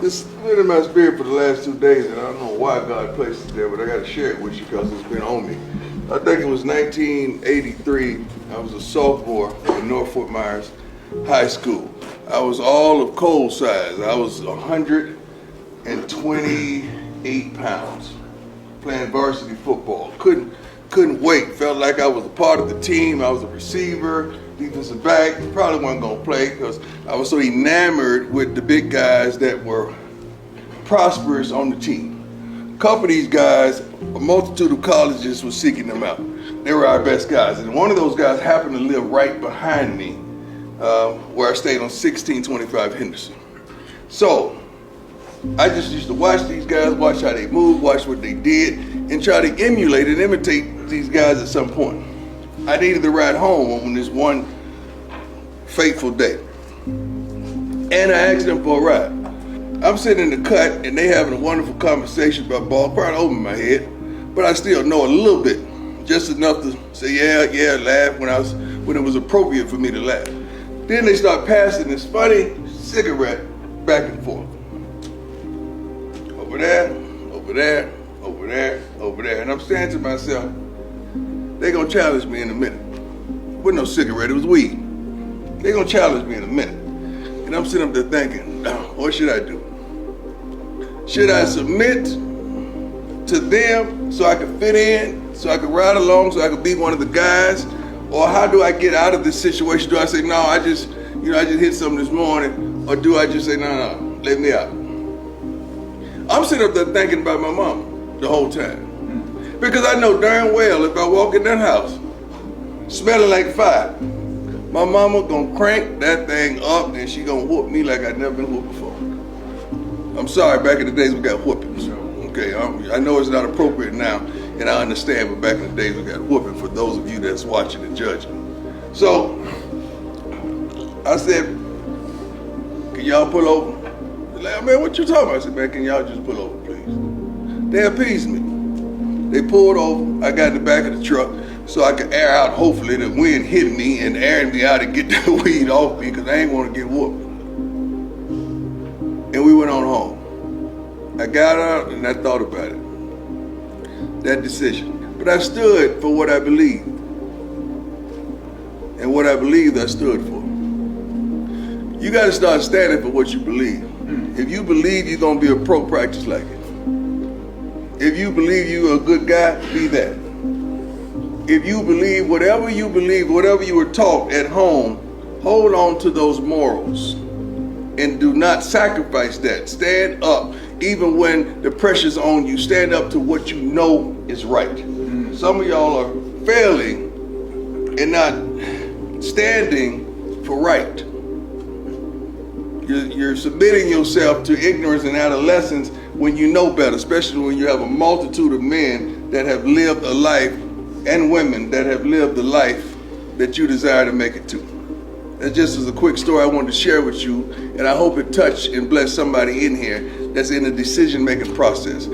This has been in my spirit for the last 2 days, and I don't know why God placed it there, but I got to share it with you because it's been on me. I think it was 1983. I was a sophomore at North Fort Myers High School. I was all of Cole's size. I was 128 pounds, playing varsity football. Couldn't wait. Felt like I was a part of the team. I was a receiver, defensive back. Probably wasn't gonna play because I was so enamored with the big guys that were prosperous on the team. A couple of these guys, a multitude of colleges were seeking them out. They were our best guys, and one of those guys happened to live right behind me, where I stayed on 1625 Henderson. So I just used to watch these guys, watch how they moved, watch what they did, and try to emulate and imitate these guys at some point. I needed to ride home on this one fateful day, and I asked them for a ride. I'm sitting in the cut, and they having a wonderful conversation about ball, probably over my head, but I still know a little bit, just enough to say yeah, laugh when it was appropriate for me to laugh. Then they start passing this funny cigarette back and forth. Over there, over there, over there, over there. And I'm saying to myself, they're gonna challenge me in a minute. It wasn't no cigarette, it was weed. They're gonna challenge me in a minute. And I'm sitting up there thinking, what should I do? Should I submit to them so I can fit in, so I can ride along, so I can be one of the guys? Or how do I get out of this situation? Do I say, no, I just hit something this morning? Or do I just say, no, let me out? I'm sitting up there thinking about my mama the whole time. Because I know darn well if I walk in that house smelling like fire, my mama gonna crank that thing up and she gonna whoop me like I'd never been whooped before. I'm sorry, back in the days we got whoopings. Okay, I know it's not appropriate now, and I understand, but back in the days we got whooping for those of you that's watching and judging. So I said, can y'all pull over? They're like, man, what you talking about? I said, man, can y'all just pull over, please? They appeased me. They pulled over. I got in the back of the truck so I could air out, hopefully, the wind hitting me and airing me out and get the weed off me because I ain't want to get whooped. And we went on home. I got out and I thought about it, that decision. But I stood for what I believed. And what I believed, I stood for. You got to start standing for what you believe. If you believe you're going to be a pro, practice like it. If you believe you're a good guy, be that. If you believe, whatever you were taught at home, hold on to those morals and do not sacrifice that. Stand up even when the pressure's on you. Stand up to what you know is right. Some of y'all are failing and not standing for right. You're submitting yourself to ignorance and adolescence when you know better, especially when you have a multitude of men that have lived a life and women that have lived the life that you desire to make it to. That just is a quick story I wanted to share with you, and I hope it touched and blessed somebody in here that's in the decision-making process.